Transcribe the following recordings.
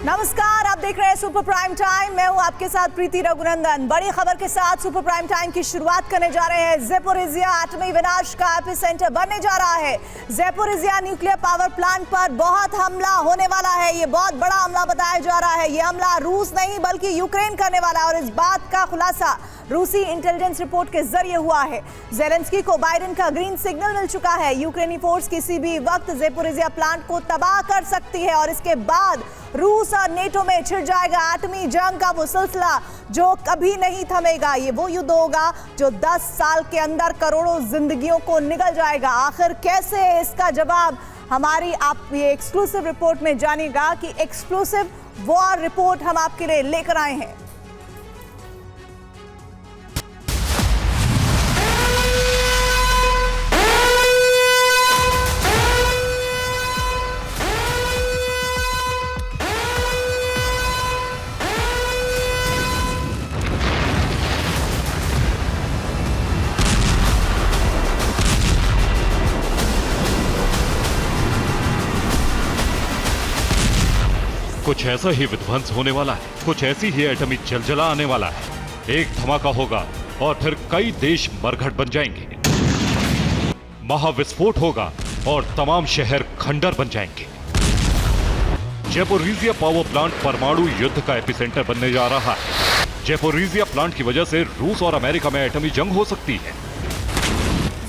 नमस्कार, आप देख रहे हैं सुपर प्राइम टाइम। मैं हूं आपके साथ प्रीति रघुनंदन। बड़ी खबर के साथ सुपर प्राइम टाइम की शुरुआत करने जा रहे हैं। ज़ैपोरिज़िया एटमी विनाश का एपिसेंटर बनने जा रहा है। ज़ैपोरिज़िया न्यूक्लियर पावर प्लांट पर बहुत हमला होने वाला है। ये बहुत बड़ा हमला बताया जा रहा है। ये हमला रूस नहीं बल्कि यूक्रेन करने वाला है और इस बात का खुलासा रूसी इंटेलिजेंस रिपोर्ट के जरिए हुआ है। ज़ेलेंस्की को बाइडेन का ग्रीन सिग्नल मिल चुका है। यूक्रेनी फोर्स किसी भी वक्त ज़ैपोरिज़िया प्लांट को तबाह कर सकती है और इसके बाद रूस और नेटो में छिड़ जाएगा एटमी जंग का वो सिलसिला जो कभी नहीं थमेगा। ये वो युद्ध होगा जो 10 साल के अंदर करोड़ों जिंदगियों को निगल जाएगा। आखिर कैसे है इसका जवाब हमारी आप ये एक्सक्लूसिव रिपोर्ट में जानिएगा कि एक्सक्लूसिव वॉर रिपोर्ट हम आपके लिए लेकर आए हैं। कुछ ऐसा ही विध्वंस होने वाला है, कुछ ऐसी ही एटमी जलजला आने वाला है। एक धमाका होगा और फिर कई देश मरघट बन जाएंगे। महाविस्फोट होगा और तमाम शहर खंडर बन जाएंगे। ज़ैपोरिज़िया पावर प्लांट परमाणु युद्ध का एपिसेंटर बनने जा रहा है। ज़ैपोरिज़िया प्लांट की वजह से रूस और अमेरिका में एटमी जंग हो सकती है।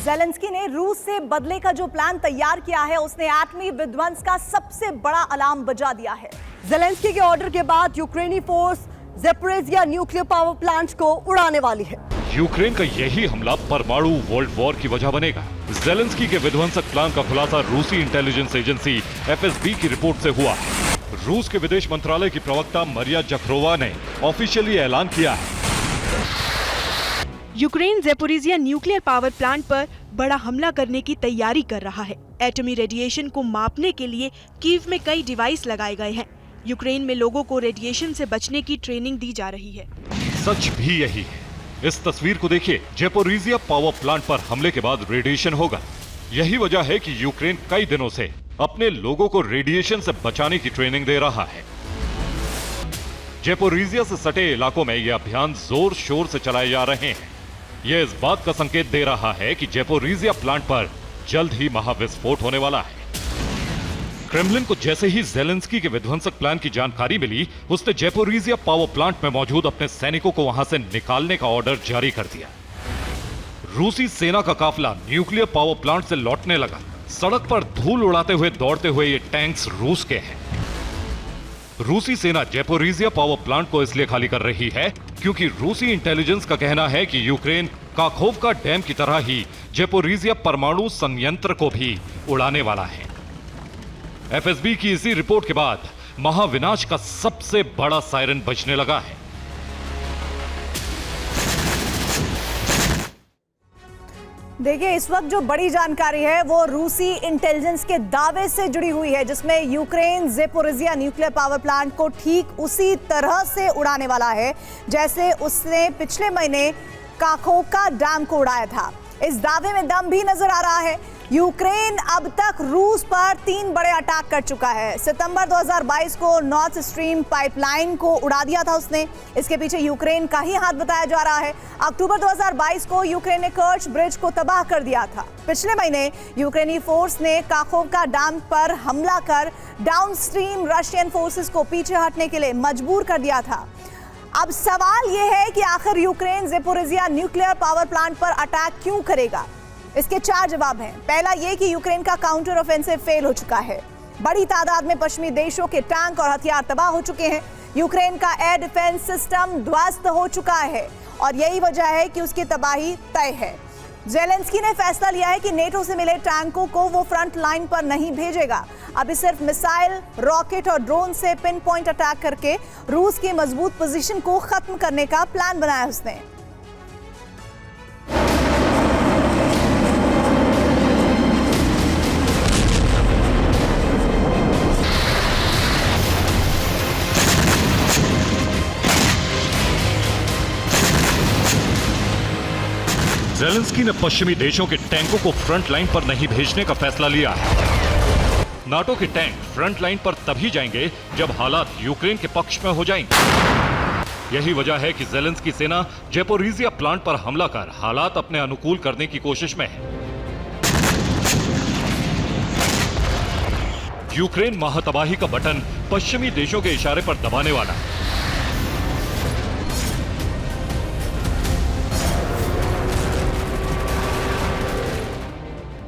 ज़ेलेंस्की ने रूस से बदले का जो प्लान तैयार किया है उसने एटमी विध्वंस का सबसे बड़ा अलार्म बजा दिया है। ज़ेलेंस्की के ऑर्डर के बाद यूक्रेनी force Zaporizhzhia nuclear power plant को उड़ाने वाली है। यूक्रेन का यही हमला परमाणु वर्ल्ड वॉर की वजह बनेगा। ज़ेलेंस्की के विध्वंसक प्लान का खुलासा रूसी इंटेलिजेंस एजेंसी FSB की रिपोर्ट से हुआ है। रूस के विदेश मंत्रालय की प्रवक्ता मरिया जखरोवा ने ऑफिशियली ऐलान किया है। Ukraine Zaporizhzhia nuclear power plant पर बड़ा हमला करने की तैयारी कर रहा है। एटमी रेडिएशन को मापने के लिए कीव में कई डिवाइस लगाए गए हैं। यूक्रेन में लोगों को रेडिएशन से बचने की ट्रेनिंग दी जा रही है। सच भी यही है। इस तस्वीर को देखिए। ज़ैपोरिज़िया पावर प्लांट पर हमले के बाद रेडिएशन होगा। यही वजह है कि यूक्रेन कई दिनों से अपने लोगों को रेडिएशन से बचाने की ट्रेनिंग दे रहा है। ज़ैपोरिज़िया से सटे इलाकों में ये अभियान जोर शोर से चलाए जा रहे हैं। यह इस बात का संकेत दे रहा है कि ज़ैपोरिज़िया प्लांट पर जल्द ही महाविस्फोट होने वाला है। क्रेमलिन को जैसे ही ज़ेलेंस्की के विध्वंसक प्लान की जानकारी मिली, उसने ज़ैपोरिज़िया पावर प्लांट में मौजूद अपने सैनिकों को वहां से निकालने का ऑर्डर जारी कर दिया। रूसी सेना का काफिला न्यूक्लियर पावर प्लांट से लौटने लगा। सड़क पर धूल उड़ाते हुए दौड़ते हुए ये टैंक्स रूस के हैं। रूसी सेना ज़ैपोरिज़िया पावर प्लांट को इसलिए खाली कर रही है क्योंकि रूसी इंटेलिजेंस का कहना है कि यूक्रेन काखोवका डैम की तरह ही ज़ैपोरिज़िया परमाणु संयंत्र को भी उड़ाने वाला है। FSB की इसी रिपोर्ट के बाद महाविनाश का सबसे बड़ा सायरन बजने लगा है। देखिए, इस वक्त जो बड़ी जानकारी है वो रूसी इंटेलिजेंस के दावे से जुड़ी हुई है, जिसमें Ukraine Zaporizhzhia nuclear power plant को ठीक उसी तरह से उड़ाने वाला है जैसे उसने पिछले महीने काखोवका डैम को उड़ाया था। इस दावे में दम भी नजर आ रहा है। यूक्रेन अब तक रूस पर 3 बड़े अटैक कर चुका है। सितंबर 2022 को नॉर्थ स्ट्रीम पाइपलाइन को उड़ा दिया था उसने। इसके पीछे यूक्रेन का ही हाथ बताया जा रहा है। अक्टूबर 2022 को यूक्रेन ने कर्च ब्रिज को तबाह कर दिया था। पिछले महीने यूक्रेनी फोर्स ने काखोवका डैम पर हमला कर डाउनस्ट्रीम रशियन फोर्सेस को पीछे हटने के लिए मजबूर कर दिया था। अब सवाल यह है कि आखिर Ukraine Zaporizhzhia nuclear power plant पर अटैक क्यों करेगा? इसके 4 जवाब हैं। पहला ये कि यूक्रेन का काउंटर ऑफेंसिव फेल हो चुका है। बड़ी तादाद में पश्चिमी देशों के टैंक और हथियार तबाह हो चुके हैं। यूक्रेन का एयर डिफेंस सिस्टम ध्वस्त हो चुका है और यही वजह है कि उसकी तबाही तय है। ज़ेलेंस्की ने फैसला लिया है कि नेटो से मिले टैंकों को वो फ्रंट लाइन पर नहीं भेजेगा। अभी सिर्फ मिसाइल, रॉकेट और ड्रोन से पिन पॉइंट अटैक करके रूस की मजबूत पोजीशन को खत्म करने का प्लान बनाया उसने। ज़ेलेंस्की ने पश्चिमी देशों के टैंकों को फ्रंट लाइन पर नहीं भेजने का फैसला लिया है। नाटो के टैंक फ्रंट लाइन पर तभी जाएंगे जब हालात यूक्रेन के पक्ष में हो जाएंगे। यही वजह है कि ज़ेलेंस्की सेना ज़ेपोरिज़िया प्लांट पर हमला कर हालात अपने अनुकूल करने की कोशिश में है। यूक्रेन महातबाही का बटन पश्चिमी देशों के इशारे पर दबाने वाला है।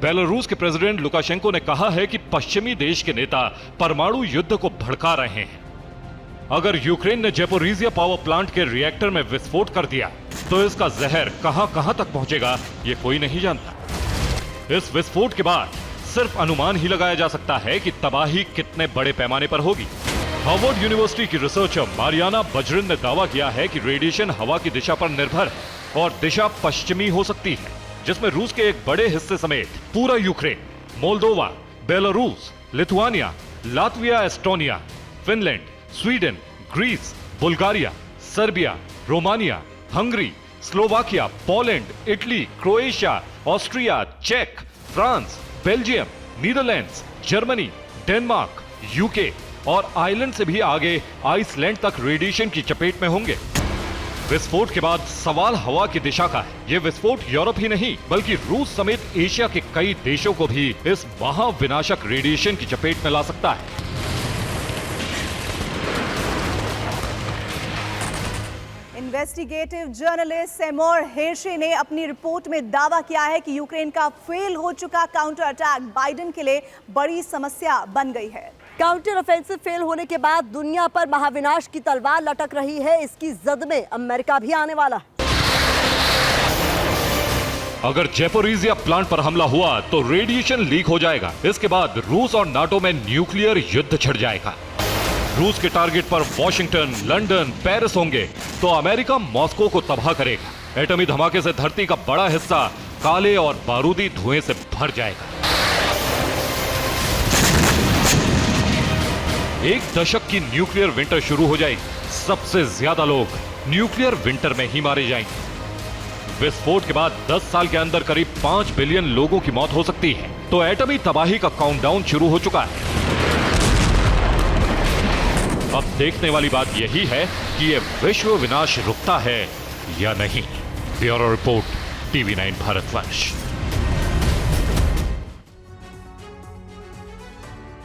बेलारूस के प्रेसिडेंट लुकाशेंको ने कहा है कि पश्चिमी देश के नेता परमाणु युद्ध को भड़का रहे हैं। अगर यूक्रेन ने ज़ेपोरिज़िया पावर प्लांट के रिएक्टर में विस्फोट कर दिया तो इसका जहर कहां तक पहुंचेगा ये कोई नहीं जानता। इस विस्फोट के बाद सिर्फ अनुमान ही लगाया जा सकता है कि तबाही कितने बड़े पैमाने पर होगी। हार्वर्ड यूनिवर्सिटी की रिसर्चर मारियाना बजरिन ने दावा किया है कि रेडिएशन हवा की दिशा पर निर्भर है और दिशा पश्चिमी हो सकती है, जिसमें रूस के एक बड़े हिस्से समेत पूरा Ukraine, Moldova, Belarus, Lithuania, Latvia, Estonia, Finland, Sweden, Greece, Bulgaria, Serbia, Romania, Hungary, Slovakia, Poland, Italy, Croatia, Austria, चेक, France, Belgium, Netherlands, Germany, Denmark, UK और आयरलैंड से भी आगे आइसलैंड तक रेडिएशन की चपेट में होंगे। विस्फोट के बाद सवाल हवा की दिशा का है। ये विस्फोट यूरोप ही नहीं बल्कि रूस समेत एशिया के कई देशों को भी इस महाविनाशक रेडिएशन की चपेट में ला सकता है। इन्वेस्टिगेटिव जर्नलिस्ट सेमोर हेर्शे ने अपनी रिपोर्ट में दावा किया है कि यूक्रेन का फेल हो चुका काउंटर अटैक बाइडेन के लिए बड़ी समस्या बन गई है। काउंटर ऑफेंसिव फेल होने के बाद दुनिया पर महाविनाश की तलवार लटक रही है। इसकी जद में अमेरिका भी आने वाला है। अगर ज़ेपोरिज़िया प्लांट पर हमला हुआ तो रेडिएशन लीक हो जाएगा। इसके बाद रूस और नाटो में न्यूक्लियर युद्ध छिड़ जाएगा। रूस के टारगेट पर वॉशिंगटन, लंदन, पेरिस होंगे तो अमेरिका मॉस्को को तबाह करेगा। एटमी धमाके से धरती का बड़ा हिस्सा काले और बारूदी धुएं से भर जाएगा। एक दशक की न्यूक्लियर विंटर शुरू हो जाएगी। सबसे ज्यादा लोग न्यूक्लियर विंटर में ही मारे जाएंगे। विस्फोट के बाद 10 साल के अंदर करीब 5 बिलियन लोगों की मौत हो सकती है। तो एटमी तबाही का काउंटडाउन शुरू हो चुका है। अब देखने वाली बात यही है कि ये विश्व विनाश रुकता है या नहीं। Bureau report, TV9 Bharatvarsh.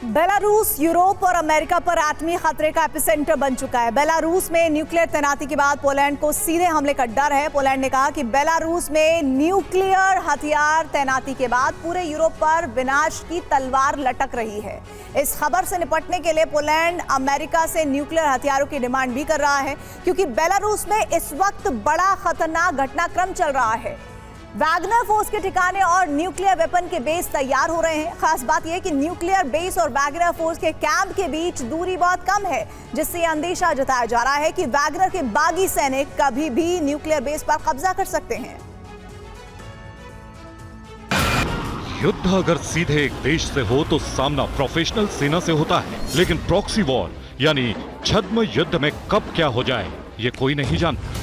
Belarus Europe और अमेरिका पर एटमी खतरे का एपिसेंटर बन चुका है। बेलारूस में न्यूक्लियर तैनाती के बाद पोलैंड को सीधे हमले का डर है। पोलैंड ने कहा कि बेलारूस में न्यूक्लियर हथियार तैनाती के बाद पूरे यूरोप पर विनाश की तलवार लटक रही है। इस खबर से निपटने के लिए पोलैंड अमेरिका से न्यूक्लियर हथियारों की डिमांड भी कर रहा है, क्योंकि बेलारूस में इस वक्त बड़ा खतरनाक घटनाक्रम चल रहा है। वैगनर फोर्स के ठिकाने और न्यूक्लियर वेपन के बेस तैयार हो रहे हैं। खास बात यह कि न्यूक्लियर बेस और वैगनर फोर्स के कैंप के बीच दूरी बहुत कम है, जिससे यह अंदेशा जताया जा रहा है कि वैगनर के बागी सैनिक कभी भी न्यूक्लियर बेस पर कब्जा कर सकते हैं। युद्ध अगर सीधे एक देश से हो तो सामना प्रोफेशनल सेना से होता है, लेकिन प्रॉक्सी वॉर यानी छद्म युद्ध में कब क्या हो जाए ये कोई नहीं जानता।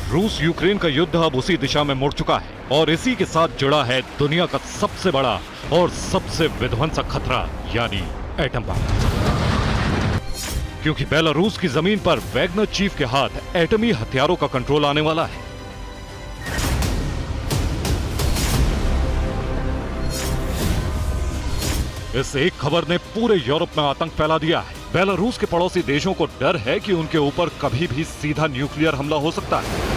रूस यूक्रेन का युद्ध अब उसी दिशा में मुड़ चुका है और इसी के साथ जुड़ा है दुनिया का सबसे बड़ा और सबसे विध्वंसक खतरा यानी एटम बम। क्योंकि बेलारूस की जमीन पर वैगनर चीफ के हाथ एटमी हथियारों का कंट्रोल आने वाला है। इस एक खबर ने पूरे यूरोप में आतंक फैला दिया है। बेलारूस के पड़ोसी देशों को डर है कि उनके ऊपर कभी भी सीधा न्यूक्लियर हमला हो सकता है।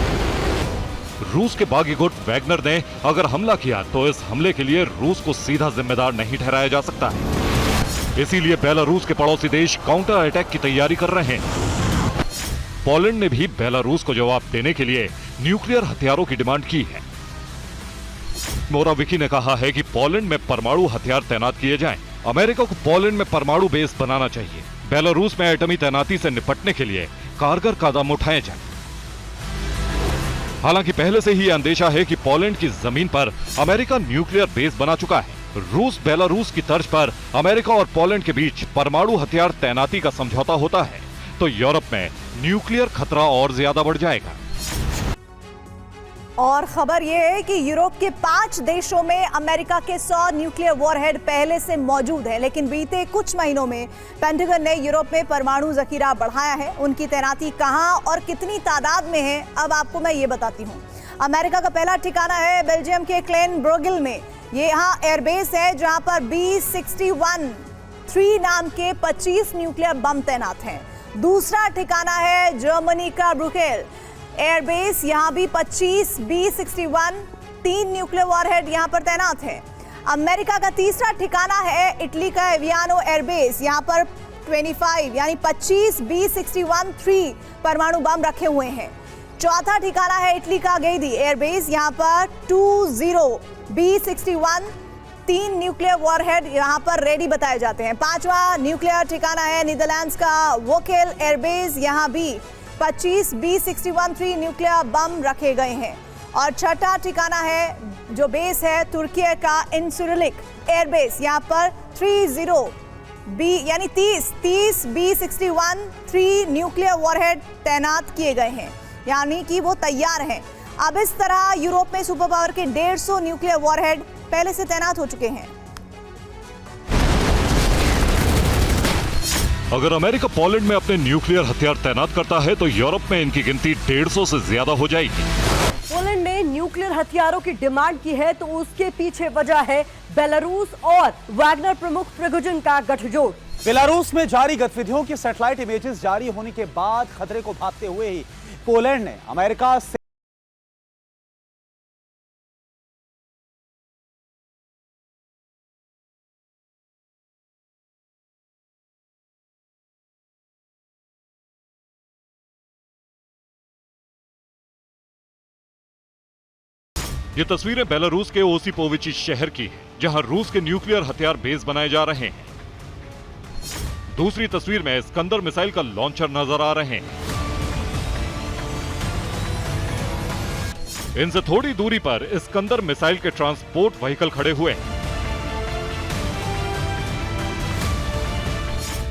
रूस के बागी गुट वैगनर ने अगर हमला किया तो इस हमले के लिए रूस को सीधा जिम्मेदार नहीं ठहराया जा सकता है। इसीलिए बेलारूस के पड़ोसी देश काउंटर अटैक की तैयारी कर रहे हैं। पोलैंड ने भी बेलारूस को जवाब देने के लिए न्यूक्लियर हथियारों की डिमांड की है। मोराविकी ने कहा है कि पोलैंड में परमाणु हथियार तैनात किए जाएं। अमेरिका को पोलैंड में परमाणु बेस बनाना चाहिए। बेलारूस में एटमी तैनाती से निपटने के लिए कारगर कदम उठाए जाएं। हालांकि पहले से ही अंदेशा है कि पोलैंड की जमीन पर अमेरिका न्यूक्लियर बेस बना चुका है। रूस बेलारूस की तर्ज पर अमेरिका और पोलैंड के बीच परमाणु हथियार तैनाती का समझौता होता है तो यूरोप में न्यूक्लियर खतरा और ज्यादा बढ़ जाएगा। और खबर यह है कि यूरोप के 5 देशों में अमेरिका के 100 न्यूक्लियर वॉरहेड पहले से मौजूद है, लेकिन बीते कुछ महीनों में पेंटागन ने यूरोप में परमाणु जखीरा बढ़ाया है। उनकी तैनाती कहां और कितनी तादाद में है, अब आपको मैं ये बताती हूं। अमेरिका का पहला ठिकाना है बेल्जियम के क्लेनब्रोगिल में। ये यहाँ एयरबेस है जहां पर B-61-3 नाम के 25 न्यूक्लियर बम तैनात हैं। दूसरा ठिकाना है जर्मनी का ब्रुकेल एयरबेस, यहाँ भी 25 B-61-3 न्यूक्लियर वॉरहेड यहाँ पर तैनात है। अमेरिका का तीसरा ठिकाना है इटली का एवियानो एयरबेस, यहाँ पर 25 यानी 25 B-61-3 परमाणु बम रखे हुए हैं। चौथा ठिकाना है इटली का गेदी एयरबेस, यहाँ पर 20 B-61-3 न्यूक्लियर वॉरहेड यहाँ पर रेडी बताए जाते हैं। पांचवा न्यूक्लियर ठिकाना है नीदरलैंड्स का वोकेल एयरबेस, यहाँ भी 25 B-61-3 न्यूक्लियर बम रखे गए हैं। और छठा ठिकाना है जो बेस है तुर्की का इंसुरलिक एयरबेस, यहाँ पर 30 B-61-3 न्यूक्लियर वॉरहेड तैनात किए गए हैं, यानी कि वो तैयार हैं। अब इस तरह यूरोप में सुपर पावर के 150 न्यूक्लियर वॉरहेड पहले से तैनात हो चुके हैं। अगर अमेरिका पोलैंड में अपने न्यूक्लियर हथियार तैनात करता है तो यूरोप में इनकी गिनती 150 से ज्यादा हो जाएगी। पोलैंड ने न्यूक्लियर हथियारों की डिमांड की है तो उसके पीछे वजह है बेलारूस और वैगनर प्रमुख प्रिगोजिन का गठजोड़। बेलारूस में जारी गतिविधियों की सैटेलाइट इमेजेस जारी होने के बाद खतरे को भांपते हुए ही पोलैंड ने अमेरिका से ये तस्वीरें बेलारूस के ओसिपोविची शहर की है, जहां रूस के न्यूक्लियर हथियार बेस बनाए जा रहे हैं। दूसरी तस्वीर में स्कंदर मिसाइल का लॉन्चर नजर आ रहे हैं। इनसे थोड़ी दूरी पर स्कंदर मिसाइल के ट्रांसपोर्ट व्हीकल खड़े हुए हैं।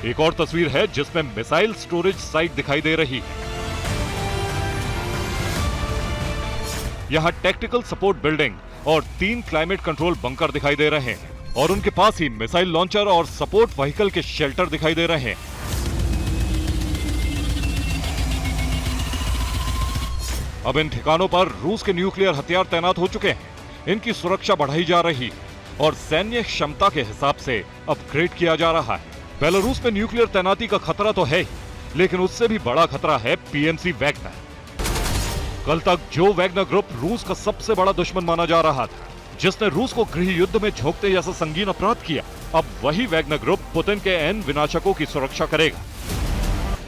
एक और तस्वीर है जिसमें मिसाइल स्टोरेज साइट दिखाई दे रही है। यहां टेक्टिकल सपोर्ट बिल्डिंग और 3 क्लाइमेट कंट्रोल बंकर दिखाई दे रहे हैं और उनके पास ही मिसाइल लॉन्चर और सपोर्ट व्हीकल के शेल्टर दिखाई दे रहे हैं। अब इन ठिकानों पर रूस के न्यूक्लियर हथियार तैनात हो चुके हैं। इनकी सुरक्षा बढ़ाई जा रही और सैन्य क्षमता के हिसाब से अपग्रेड किया जा रहा है। बेलारूस में न्यूक्लियर तैनाती का खतरा तो है, लेकिन उससे भी बड़ा खतरा है पीएमसी वैगनर। कल तक जो वैगनर ग्रुप रूस का सबसे बड़ा दुश्मन माना जा रहा था, जिसने रूस को गृह युद्ध में झोंकते जैसा संगीन अपराध किया, अब वही वैगनर ग्रुप पुतिन के एन विनाशकों की सुरक्षा करेगा।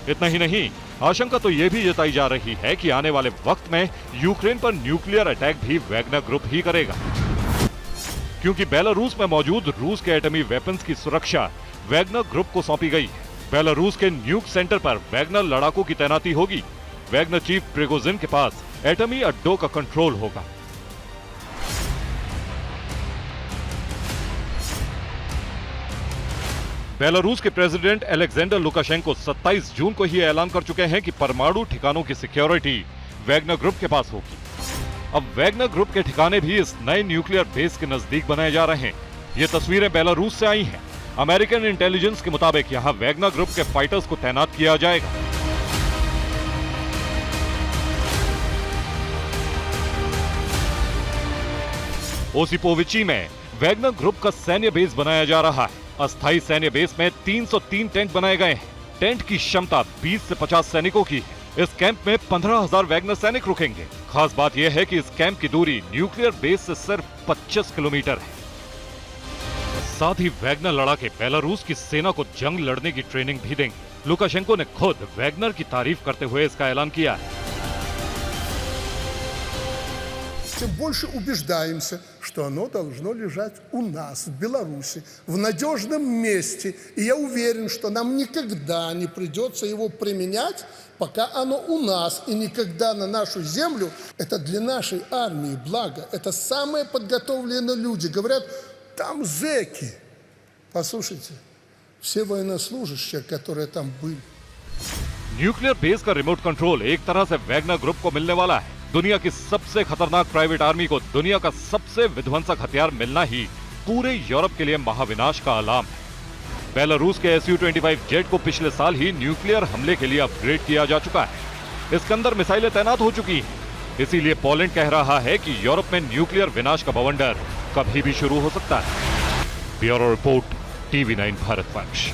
इतना ही नहीं, आशंका तो यह भी जताई जा रही है कि आने वाले वक्त में यूक्रेन पर न्यूक्लियर अटैक भी वैगनर ग्रुप ही करेगा, क्योंकि बेलारूस में मौजूद रूस के एटमी वेपन्स की सुरक्षा वैगनर ग्रुप को सौंपी गई है। बेलारूस के न्यूक सेंटर पर वैगनर लड़ाकों की तैनाती होगी। वैगनर चीफ प्रिगोजिन के पास एटमी अड्डों का कंट्रोल होगा। बेलारूस के प्रेसिडेंट अलेक्जेंडर लुकाशेंको 27 जून को ही ऐलान कर चुके हैं कि परमाणु ठिकानों की सिक्योरिटी वैगनर ग्रुप के पास होगी। अब वैगनर ग्रुप के ठिकाने भी इस नए न्यूक्लियर बेस के नजदीक बनाए जा रहे हैं। ये तस्वीरें बेलारूस से आई हैं। अमेरिकन इंटेलिजेंस के मुताबिक यहां वैगनर ग्रुप के फाइटर्स को तैनात किया जाएगा। ओसिपोविची में वैगनर ग्रुप का सैन्य बेस बनाया जा रहा है। अस्थायी सैन्य बेस में 303 टेंट बनाए गए हैं। टेंट की क्षमता 20 से 50 सैनिकों की है। इस कैंप में 15,000 वैगनर सैनिक रुकेंगे। खास बात यह है कि इस कैंप की दूरी न्यूक्लियर बेस से सिर्फ 25 किलोमीटर है। साथ ही वैगनर लड़ाके बेलारूस की सेना को जंग लड़ने की ट्रेनिंग भी देंगे। लुकाशेंको ने खुद वैगनर की तारीफ करते हुए इसका ऐलान किया है। Тем больше убеждаемся, что оно должно лежать у нас, в Беларуси, в надежном месте. И я уверен, что нам никогда не придется его применять, пока оно у нас, и никогда на нашу землю. Это для нашей армии благо. Это самые подготовленные люди. Говорят, там зэки. Послушайте, все военнослужащие, которые там были. न्यूक्लियर बेस का रिमोट कंट्रोल एक तरह से वैगनर ग्रुप को मिलने वाला है। दुनिया की सबसे खतरनाक प्राइवेट आर्मी को दुनिया का सबसे विध्वंसक हथियार मिलना ही पूरे यूरोप के लिए महाविनाश का अलार्म है। बेलारूस के Su-25 जेट को पिछले साल ही न्यूक्लियर हमले के लिए अपग्रेड किया जा चुका है। इसके अंदर मिसाइलें तैनात हो चुकी हैं। इसीलिए पोलैंड कह रहा है कि यूरोप में न्यूक्लियर विनाश का बवंडर कभी भी शुरू हो सकता है। Bureau report, TV9 Bharatvarsh.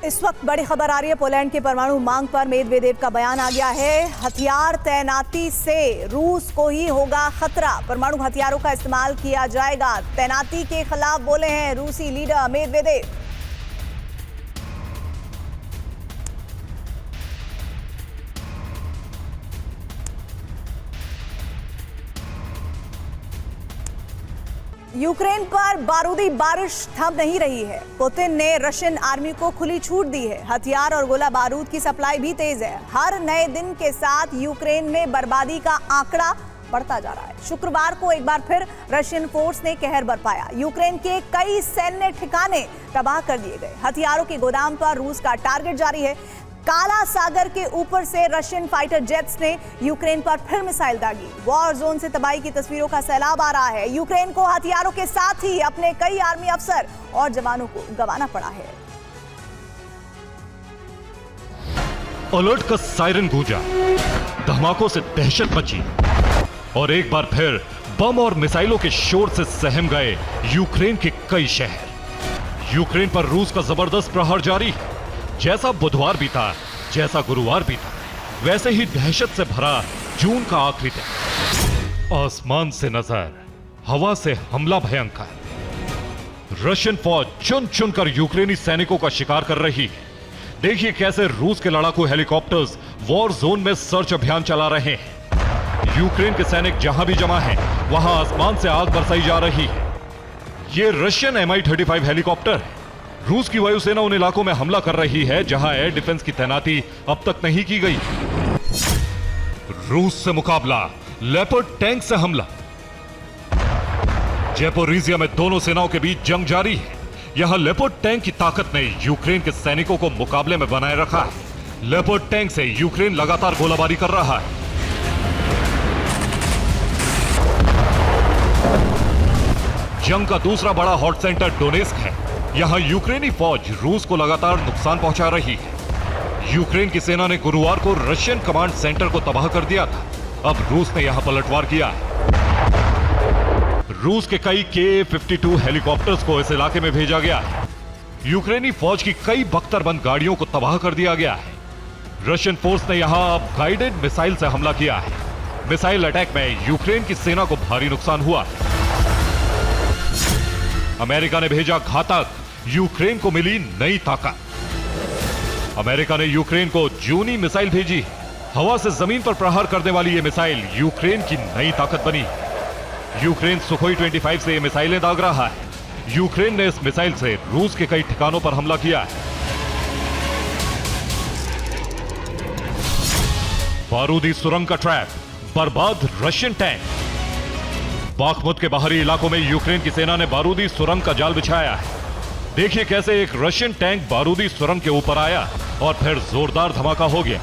इस वक्त बड़ी खबर आ रही है पोलैंड की परमाणु मांग पर मेदवेदेव का बयान आ गया है। हथियार तैनाती से रूस को ही होगा खतरा, परमाणु हथियारों का इस्तेमाल किया जाएगा। तैनाती के खिलाफ बोले हैं रूसी लीडर मेदवेदेव। यूक्रेन पर बारूदी बारिश थम नहीं रही है। पुतिन ने रशियन आर्मी को खुली छूट दी है। हथियार और गोला बारूद की सप्लाई भी तेज है। हर नए दिन के साथ यूक्रेन में बर्बादी का आंकड़ा बढ़ता जा रहा है। शुक्रवार को एक बार फिर रशियन फोर्स ने कहर बरपाया। यूक्रेन के कई सैन्य ठिकाने तबाह कर दिए गए। हथियारों के गोदाम पर रूस का टारगेट जारी है। काला सागर के ऊपर से रशियन फाइटर जेट्स ने यूक्रेन पर फिर मिसाइल दागी। वॉर जोन से तबाही की तस्वीरों का सैलाब आ रहा है। यूक्रेन को हथियारों के साथ ही अपने कई आर्मी अफसर और जवानों को गंवाना पड़ा है। अलर्ट का सायरन गूंजा, धमाकों से दहशत मची और एक बार फिर बम और मिसाइलों के शोर से सहम गए यूक्रेन के कई शहर। यूक्रेन पर रूस का जबरदस्त प्रहार जारी। जैसा बुधवार बीता, जैसा गुरुवार बीता, वैसे ही दहशत से भरा जून का आखिरी दिन। आसमान से नजर, हवा से हमला भयंकर। रशियन फौज चुन चुनकर यूक्रेनी सैनिकों का शिकार कर रही है। देखिए कैसे रूस के लड़ाकू हेलीकॉप्टर्स वॉर जोन में सर्च अभियान चला रहे हैं। यूक्रेन के सैनिक जहां भी जमा हैं, वहां आसमान से आग बरसाई जा रही है। ये रशियन Mi-35 हेलीकॉप्टर है। रूस की वायुसेना उन इलाकों में हमला कर रही है जहां एयर डिफेंस की तैनाती अब तक नहीं की गई। रूस से मुकाबला, लेपर्ड टैंक से हमला। ज़ेपोरिज़िया में दोनों सेनाओं के बीच जंग जारी है। यहां लेपर्ड टैंक की ताकत ने यूक्रेन के सैनिकों को मुकाबले में बनाए रखा है। लेपर्ड टैंक से यूक्रेन लगातार गोलाबारी कर रहा है। जंग का दूसरा बड़ा हॉट सेंटर डोनेस्क है। यहां यूक्रेनी फौज रूस को लगातार नुकसान पहुंचा रही है। यूक्रेन की सेना ने गुरुवार को रशियन कमांड सेंटर को तबाह कर दिया था। अब रूस ने यहां पलटवार किया है। रूस के कई Ka-52 हेलीकॉप्टर्स को इस इलाके में भेजा गया है। यूक्रेनी फौज की कई बख्तरबंद गाड़ियों को तबाह कर दिया गया है। रशियन फोर्स ने यहां अब गाइडेड मिसाइल से हमला किया है। मिसाइल अटैक में यूक्रेन की सेना को भारी नुकसान हुआ है। अमेरिका ने भेजा घातक, यूक्रेन को मिली नई ताकत। अमेरिका ने यूक्रेन को जूनी मिसाइल भेजी। हवा से जमीन पर प्रहार करने वाली यह मिसाइल यूक्रेन की नई ताकत बनी। यूक्रेन सुखोई 25 से यह मिसाइलें दाग रहा है। यूक्रेन ने इस मिसाइल से रूस के कई ठिकानों पर हमला किया है। बारूदी सुरंग का ट्रैप, बर्बाद रशियन टैंक। बाखमुत के बाहरी इलाकों में यूक्रेन की सेना ने बारूदी सुरंग का जाल बिछाया है। देखिए कैसे एक रशियन टैंक बारूदी सुरंग के ऊपर आया और फिर जोरदार धमाका हो गया।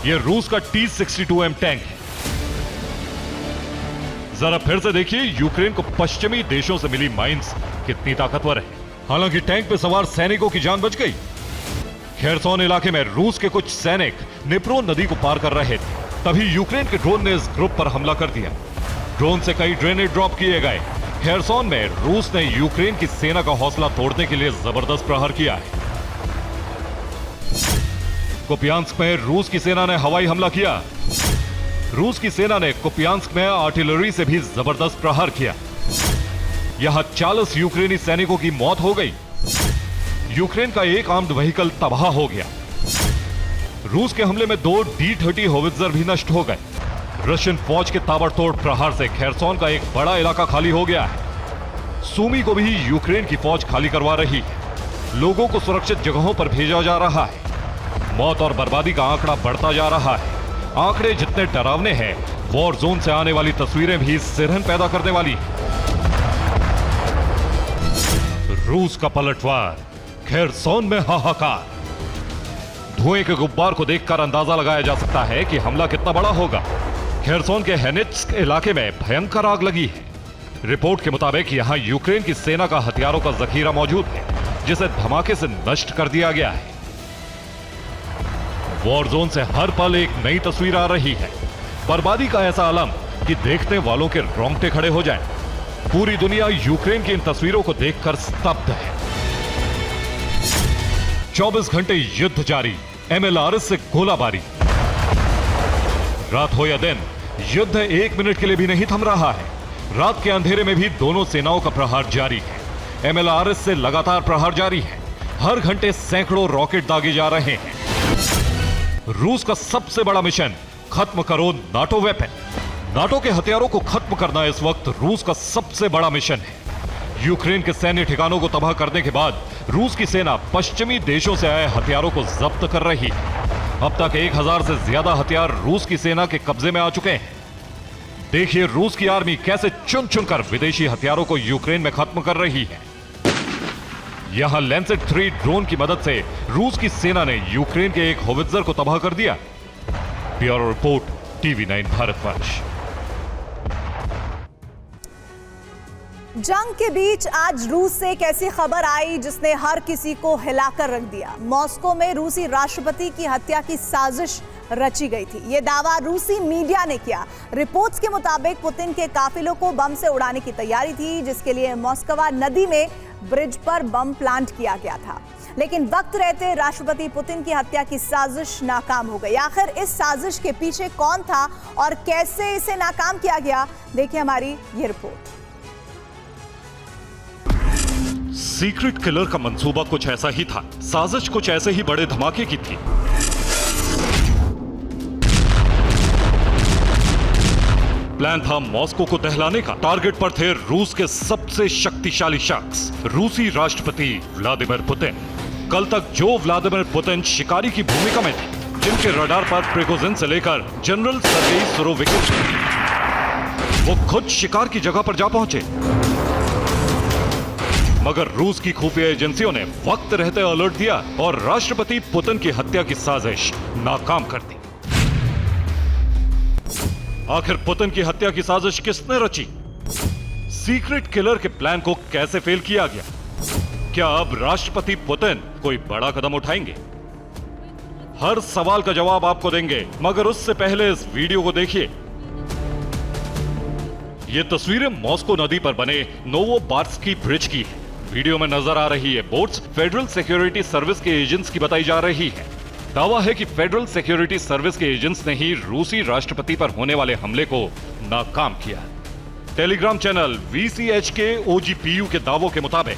यह रूस का T-62M टैंक है। जरा फिर से देखिए यूक्रेन को पश्चिमी देशों से मिली माइंस कितनी ताकतवर है। हालांकि टैंक पे सवार सैनिकों की जान बच गई। खेरसोन इलाके में रूस के कुछ सैनिक निप्रो नदी को पार कर रहे थे, तभी यूक्रेन के ड्रोन ने इस ग्रुप पर हमला कर दिया। ड्रोन से कई ग्रेनेड ड्रॉप किए गए। खेरसोन में रूस ने यूक्रेन की सेना का हौसला तोड़ने के लिए जबरदस्त प्रहार किया है। कुपियांस्क में रूस की सेना ने हवाई हमला किया। रूस की सेना ने कुपियांस्क में आर्टिलरी से भी जबरदस्त प्रहार किया। यहां 40 यूक्रेनी सैनिकों की मौत हो गई। यूक्रेन का एक आर्म्ड व्हीकल तबाह हो गया। रूस के हमले में 2 D-30 होवित्जर भी नष्ट हो गए। रशियन फौज के ताबड़तोड़ प्रहार से खेरसोन का एक बड़ा इलाका खाली हो गया है। सूमी को भी यूक्रेन की फौज खाली करवा रही है। लोगों को सुरक्षित जगहों पर भेजा जा रहा है। मौत और बर्बादी का आंकड़ा बढ़ता जा रहा है। आंकड़े जितने डरावने हैं, वॉर जोन से आने वाली तस्वीरें भी सिरहन पैदा करने वाली। रूस का पलटवार, खेरसोन में हाहाकार। धुएं के गुब्बार को देखकर अंदाजा लगाया जा सकता है कि हमला कितना बड़ा होगा। खेरसोन के हेनित्स्क इलाके में भयंकर आग लगी है। रिपोर्ट के मुताबिक यहां यूक्रेन की सेना का हथियारों का जखीरा मौजूद है, जिसे धमाके से नष्ट कर दिया गया है। वॉर जोन से हर पल एक नई तस्वीर आ रही है, बर्बादी का ऐसा आलम कि देखने वालों के रोंगटे खड़े हो जाएं। पूरी दुनिया यूक्रेन की इन तस्वीरों को देखकर स्तब्ध है। 24 घंटे युद्ध जारी, MLRS से गोलाबारी। रात हो या दिन, युद्ध 1 मिनट के लिए भी नहीं थम रहा है। रात के अंधेरे में भी दोनों सेनाओं का प्रहार जारी है। MLRS से लगातार प्रहार जारी है। हर घंटे सैकड़ों रॉकेट दागे जा रहे हैं। रूस का सबसे बड़ा मिशन, खत्म करो नाटो वेपन। नाटो के हथियारों को खत्म करना इस वक्त रूस का सबसे बड़ा मिशन है। यूक्रेन के सैन्य ठिकानों को तबाह करने के बाद रूस की सेना पश्चिमी देशों से आए हथियारों को जब्त कर रही है। अब तक 1000 से ज्यादा हथियार रूस की सेना के कब्जे में आ चुके हैं। देखिए रूस की आर्मी कैसे चुन चुनकर विदेशी हथियारों को यूक्रेन में खत्म कर रही है। यहां लैंसेट 3 ड्रोन की मदद से रूस की सेना ने यूक्रेन के एक होवित्जर को तबाह कर दिया। Bureau report, TV9 Bharatvarsh. जंग के बीच आज रूस से एक ऐसी खबर आई जिसने हर किसी को हिलाकर रख दिया। मॉस्को में रूसी राष्ट्रपति की हत्या की साजिश रची गई थी। यह दावा रूसी मीडिया ने किया। रिपोर्ट्स के मुताबिक पुतिन के काफिलों को बम से उड़ाने की तैयारी थी, जिसके लिए मॉस्कवा नदी में ब्रिज पर बम प्लांट किया गया था। लेकिन वक्त रहते राष्ट्रपति पुतिन की हत्या की साजिश नाकाम हो गई। आखिर इस साजिश के पीछे कौन था और कैसे इसे नाकाम किया गया, देखिए हमारी ये रिपोर्ट। सीक्रेट किलर का मंसूबा कुछ ऐसा ही था। साजिश कुछ ऐसे ही बड़े धमाके की थी। प्लान था मॉस्को को दहलाने का। टारगेट पर थे रूस के सबसे शक्तिशाली शख्स, रूसी राष्ट्रपति व्लादिमीर पुतिन। कल तक जो व्लादिमीर पुतिन शिकारी की भूमिका में थे, जिनके रडार पर प्रिगोजिन से लेकर जनरल सर्गेई सुरोविकिन, वो खुद शिकार की जगह पर जा पहुंचे। मगर रूस की खुफिया एजेंसियों ने वक्त रहते अलर्ट दिया और राष्ट्रपति पुतिन की हत्या की साजिश नाकाम कर दी। आखिर पुतिन की हत्या की साजिश किसने रची? सीक्रेट किलर के प्लान को कैसे फेल किया गया? क्या अब राष्ट्रपति पुतिन कोई बड़ा कदम उठाएंगे? हर सवाल का जवाब आपको देंगे, मगर उससे पहले इस वीडियो को देखिए। ये तस्वीरें मॉस्को नदी पर बने नोवोबार्स्की ब्रिज की है। वीडियो में नजर आ रही है बोट्स फेडरल सिक्योरिटी सर्विस के एजेंट्स की बताई जा रही है। दावा है कि फेडरल सिक्योरिटी सर्विस के एजेंट्स ने ही रूसी राष्ट्रपति पर होने वाले हमले को नाकाम किया। टेलीग्राम चैनल VCHK OGPU के दावों के मुताबिक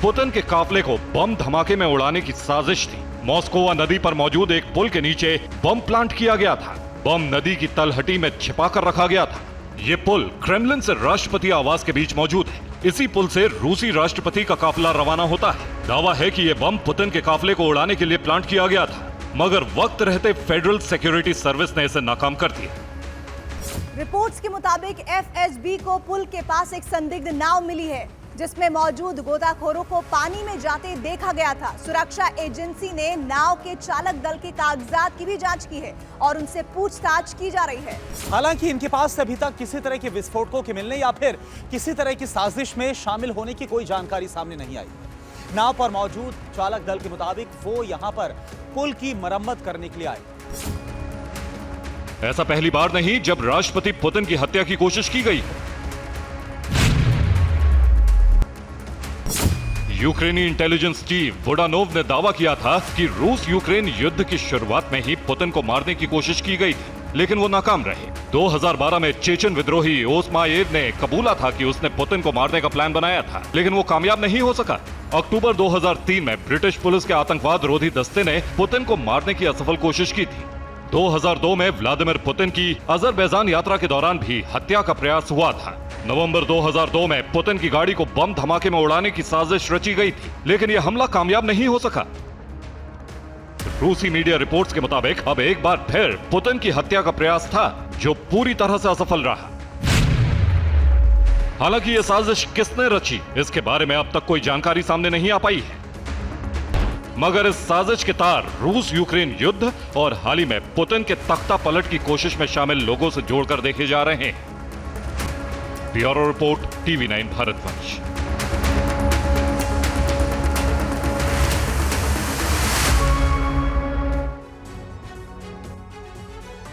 पुतिन के काफले को बम धमाके में उड़ाने की साजिश थी। मॉस्कोवा नदी पर मौजूद एक पुल के नीचे बम प्लांट किया गया था। बम नदी की तलहटी में छिपाकर रखा गया था। ये पुल क्रेमलिन से राष्ट्रपति आवास के बीच मौजूद है। इसी पुल से रूसी राष्ट्रपति का काफिला रवाना होता है। दावा है कि यह बम पुतिन के काफिले को उड़ाने के लिए प्लांट किया गया था, मगर वक्त रहते फेडरल सिक्योरिटी सर्विस ने इसे नाकाम कर दिया। रिपोर्ट्स के मुताबिक FSB को पुल के पास एक संदिग्ध नाव मिली है, जिसमें मौजूद गोताखोरों को पानी में जाते देखा गया था। सुरक्षा एजेंसी ने नाव के चालक दल के कागजात की भी जांच की है और उनसे पूछताछ की जा रही है। हालांकि इनके पास से अभी तक किसी तरह के विस्फोटकों के मिलने या फिर किसी तरह की साजिश में शामिल होने की कोई जानकारी सामने नहीं आई। नाव पर मौजूद चालक दल के मुताबिक वो यहां पर पुल की मरम्मत करने के लिए आए। ऐसा पहली बार नहीं जब राष्ट्रपति पुतिन की हत्या की कोशिश की गई। यूक्रेनी इंटेलिजेंस चीफ बुडानोव ने दावा किया था कि रूस यूक्रेन युद्ध की शुरुआत में ही पुतिन को मारने की कोशिश की गई थी, लेकिन वो नाकाम रहे। 2012 में चेचन विद्रोही ओस्मायेव ने कबूला था कि उसने पुतिन को मारने का प्लान बनाया था, लेकिन वो कामयाब नहीं हो सका। अक्टूबर 2003 में ब्रिटिश पुलिस के आतंकवाद रोधी दस्ते ने पुतिन को मारने की असफल कोशिश की थी। 2002 में व्लादिमीर पुतिन की अजरबैजान यात्रा के दौरान भी हत्या का प्रयास हुआ था। नवंबर 2002 में पुतिन की गाड़ी को बम धमाके में उड़ाने की साजिश रची गई थी, लेकिन यह हमला कामयाब नहीं हो सका। रूसी मीडिया रिपोर्ट्स के मुताबिक अब एक बार फिर पुतिन की हत्या का प्रयास था, जो पूरी तरह से असफल रहा। हालांकि यह साजिश किसने रची, इसके बारे में अब तक कोई जानकारी सामने नहीं आ पाई है। मगर इस साजिश के तार रूस यूक्रेन युद्ध और हाल ही में पुतिन के तख्ता पलट की कोशिश में शामिल लोगों से जोड़कर देखे जा रहे हैं। Bureau report, TV9 Bharatvarsh.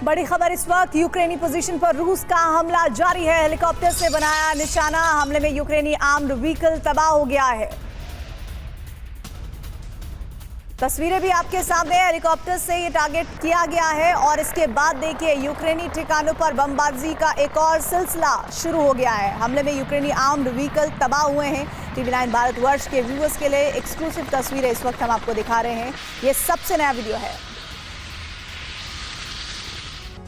बड़ी खबर इस वक्त, यूक्रेनी पोजीशन पर रूस का हमला जारी है। हेलीकॉप्टर से बनाया निशाना, हमले में यूक्रेनी आर्म्ड व्हीकल तबाह हो गया है। तस्वीरें भी आपके सामने, हेलीकॉप्टर से ये टारगेट किया गया है और इसके बाद देखिए यूक्रेनी ठिकानों पर बमबाजी का एक और सिलसिला शुरू हो गया है। हमले में यूक्रेनी आर्म्ड व्हीकल तबाह हुए हैं। TV9 भारतवर्ष के व्यूअर्स के लिए एक्सक्लूसिव तस्वीरें इस वक्त हम आपको दिखा रहे हैं। ये सबसे नया वीडियो है।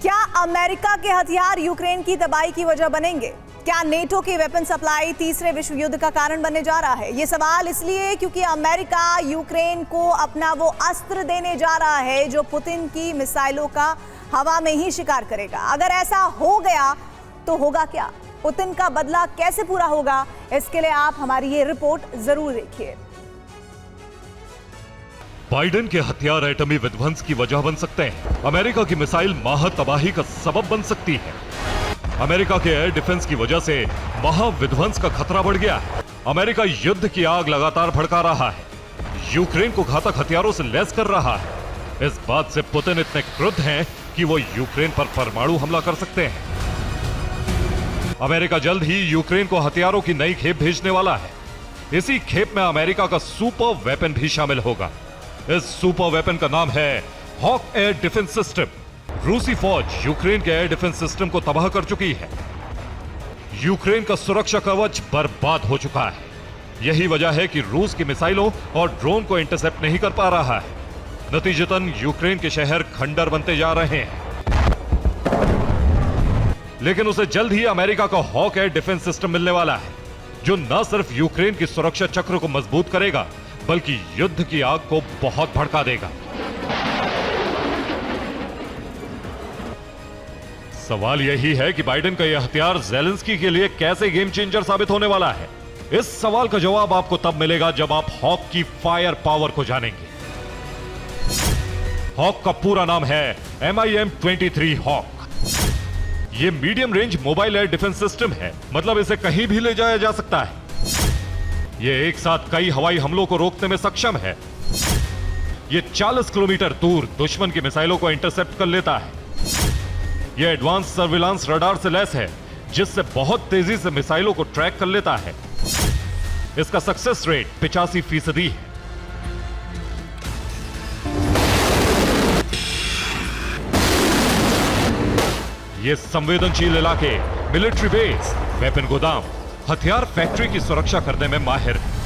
क्या अमेरिका के हथियार यूक्रेन की तबाही की वजह बनेंगे? क्या नेटो की वेपन सप्लाई तीसरे विश्व युद्ध का कारण बनने जा रहा है? ये सवाल इसलिए क्योंकि अमेरिका यूक्रेन को अपना वो अस्त्र देने जा रहा है जो पुतिन की मिसाइलों का हवा में ही शिकार करेगा। अगर ऐसा हो गया तो होगा क्या? पुतिन का बदला कैसे पूरा होगा? इसके लिए आप हमारी ये रिपोर्ट जरूर देखिए। बाइडेन के हथियार एटमी विध्वंस की वजह बन सकते हैं। अमेरिका की मिसाइल महा तबाही का सबब बन सकती है। अमेरिका के एयर डिफेंस की वजह से महाविध्वंस का खतरा बढ़ गया है। अमेरिका युद्ध की आग लगातार भड़का रहा है, यूक्रेन को घातक हथियारों से लैस कर रहा है। इस बात से पुतिन इतने क्रुद्ध हैं कि वो यूक्रेन पर परमाणु हमला कर सकते हैं। अमेरिका जल्द ही यूक्रेन को हथियारों की नई खेप भेजने वाला है। इसी खेप में अमेरिका का सुपर वेपन भी शामिल होगा। इस सुपर वेपन का नाम है हॉक एयर डिफेंस सिस्टम। रूसी फौज यूक्रेन के एयर डिफेंस सिस्टम को तबाह कर चुकी है। यूक्रेन का सुरक्षा कवच बर्बाद हो चुका है। यही वजह है कि रूस की मिसाइलों और ड्रोन को इंटरसेप्ट नहीं कर पा रहा है। नतीजतन यूक्रेन के शहर खंडर बनते जा रहे हैं। लेकिन उसे जल्द ही अमेरिका का हॉक एयर डिफेंस सिस्टम मिलने वाला है, जो न सिर्फ यूक्रेन की सुरक्षा चक्र को मजबूत करेगा बल्कि युद्ध की आग को बहुत भड़का देगा। सवाल यही है कि बाइडेन का यह हथियार ज़ेलेंस्की के लिए कैसे गेम चेंजर साबित होने वाला है। इस सवाल का जवाब आपको तब मिलेगा जब आप हॉक की फायर पावर को जानेंगे। हॉक का पूरा नाम है MIM-23 हॉक। यह medium range mobile air defence system है, मतलब इसे कहीं भी ले जाया जा सकता है। यह एक साथ कई हवाई हमलों को रोकने में सक्षम है। यह 40 किलोमीटर दूर दुश्मन की मिसाइलों को इंटरसेप्ट कर लेता है। यह एडवांस सर्विलांस रडार से लैस है, जिससे बहुत तेजी से मिसाइलों को ट्रैक कर लेता है। इसका सक्सेस रेट 85% है। यह संवेदनशील इलाके, मिलिट्री बेस, वेपन गोदाम, हथियार फैक्ट्री की सुरक्षा करने में माहिर है।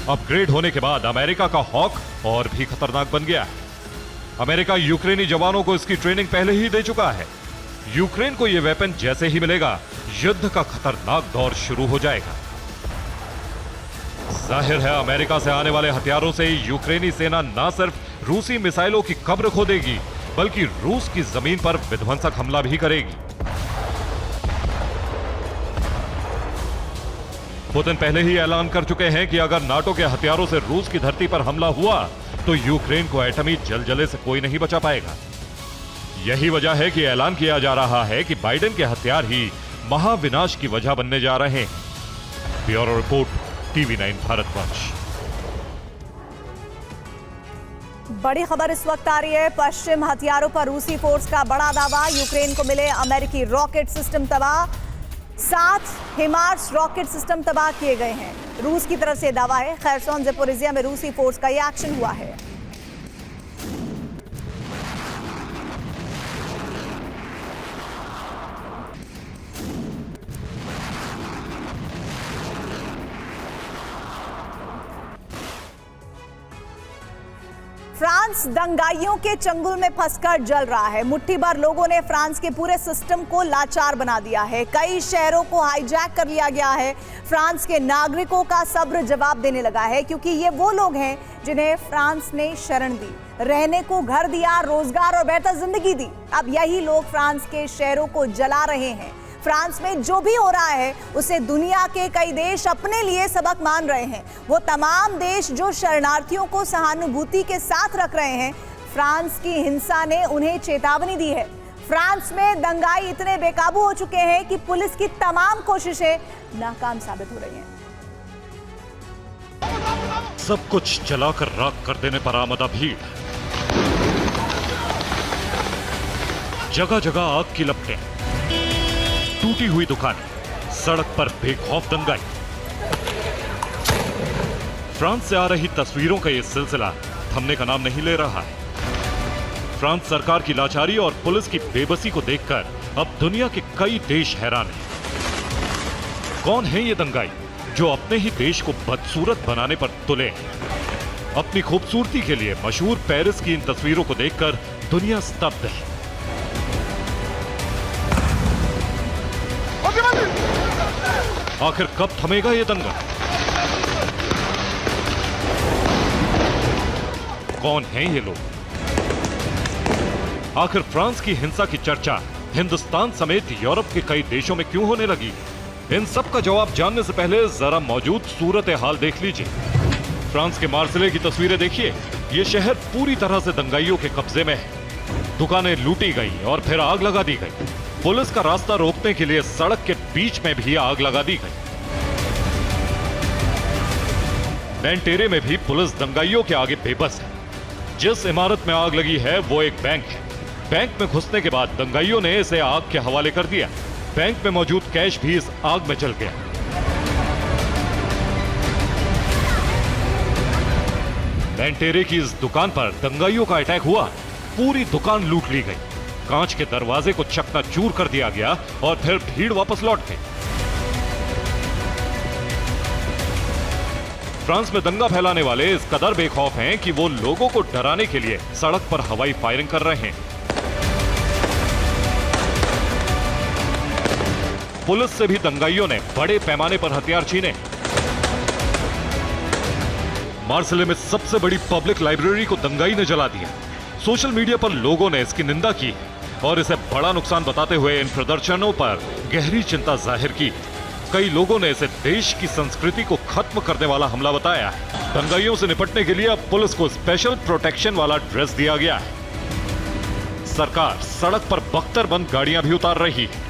अपग्रेड होने के बाद अमेरिका का हॉक और भी खतरनाक बन गया है। अमेरिका यूक्रेनी जवानों को इसकी ट्रेनिंग पहले ही दे चुका है। यूक्रेन को यह वेपन जैसे ही मिलेगा, युद्ध का खतरनाक दौर शुरू हो जाएगा। जाहिर है अमेरिका से आने वाले हथियारों से यूक्रेनी सेना न सिर्फ रूसी मिसाइलों की कब्र खोदेगी, बल्कि रूस की जमीन पर विध्वंसक हमला भी करेगी। पुतिन पहले ही ऐलान कर चुके हैं कि अगर नाटो के हथियारों से रूस की धरती पर हमला हुआ तो यूक्रेन को एटमी जलजले से कोई नहीं बचा पाएगा। यही वजह है कि ऐलान किया जा रहा है कि बाइडेन के हथियार ही महाविनाश की वजह बनने जा रहे हैं। Bureau report, TV9 Bharatvarsh. बड़ी खबर इस वक्त आ रही है। पश्चिम हथियारों पर रूसी फोर्स का बड़ा दावा, यूक्रेन को मिले अमेरिकी रॉकेट सिस्टम तबाह। 7 हिमार्स रॉकेट सिस्टम तबाह किए गए हैं, रूस की तरफ से दावा है। खैरसोन ज़ेपोरिज़िया में रूसी फोर्स का यह एक्शन हुआ है। फ्रांस दंगाइयों के चंगुल में फंसकर जल रहा है। मुट्ठी भर लोगों ने फ्रांस के पूरे सिस्टम को लाचार बना दिया है। कई शहरों को हाईजैक कर लिया गया है। फ्रांस के नागरिकों का सब्र जवाब देने लगा है, क्योंकि ये वो लोग हैं जिन्हें फ्रांस ने शरण दी, रहने को घर दिया, रोजगार और बेहतर जिंदगी दी। अब यही लोग फ्रांस के शहरों को जला रहे हैं। फ्रांस में जो भी हो रहा है उसे दुनिया के कई देश अपने लिए सबक मान रहे हैं। वो तमाम देश जो शरणार्थियों को सहानुभूति के साथ रख रहे हैं, फ्रांस की हिंसा ने उन्हें चेतावनी दी है। फ्रांस में दंगाई इतने बेकाबू हो चुके हैं कि पुलिस की तमाम कोशिशें नाकाम साबित हो रही हैं। सब कुछ जलाकर राख कर देने पर आमदा भीड़, जगह जगह आग की लपटें, टूटी हुई दुकानें, सड़क पर बेखौफ दंगाई। फ्रांस से आ रही तस्वीरों का यह सिलसिला थमने का नाम नहीं ले रहा है। फ्रांस सरकार की लाचारी और पुलिस की बेबसी को देखकर अब दुनिया के कई देश हैरान हैं। कौन है ये दंगाई जो अपने ही देश को बदसूरत बनाने पर तुले हैं? अपनी खूबसूरती के लिए मशहूर पेरिस की इन तस्वीरों को देखकर दुनिया स्तब्ध है। आखिर कब थमेगा ये दंगा? कौन हैं ये लोग? आखिर फ्रांस की हिंसा की चर्चा हिंदुस्तान समेत यूरोप के कई देशों में क्यों होने लगी? इन सब का जवाब जानने से पहले जरा मौजूद सूरत हाल देख लीजिए। फ्रांस के मार्सिले की तस्वीरें देखिए। ये शहर पूरी तरह से दंगाइयों के कब्जे में है। दुकानें लूटी गई और फिर आग लगा दी गई। पुलिस का रास्ता रोकने के लिए सड़क के बीच में भी आग लगा दी गई। नैनटेरे में भी पुलिस दंगाइयों के आगे बेबस है। जिस इमारत में आग लगी है वो एक बैंक है। बैंक में घुसने के बाद दंगाइयों ने इसे आग के हवाले कर दिया। बैंक में मौजूद कैश भी इस आग में जल गया। नैनटेरे की इस दुकान पर दंगाइयों का अटैक हुआ। पूरी दुकान लूट ली गई। कांच के दरवाजे को चकनाचूर कर दिया गया और फिर भीड़ वापस लौट गई। फ्रांस में दंगा फैलाने वाले इस कदर बेखौफ हैं कि वो लोगों को डराने के लिए सड़क पर हवाई फायरिंग कर रहे हैं। पुलिस से भी दंगाइयों ने बड़े पैमाने पर हथियार छीने। मार्सिले में सबसे बड़ी पब्लिक लाइब्रेरी को दंगाई ने जला दिया। सोशल मीडिया पर लोगों ने इसकी निंदा की और इसे बड़ा नुकसान बताते हुए इन प्रदर्शनों पर गहरी चिंता जाहिर की। कई लोगों ने इसे देश की संस्कृति को खत्म करने वाला हमला बताया। दंगाइयों से निपटने के लिए अब पुलिस को स्पेशल प्रोटेक्शन वाला ड्रेस दिया गया है। सरकार सड़क पर बख्तरबंद गाड़ियां भी उतार रही है।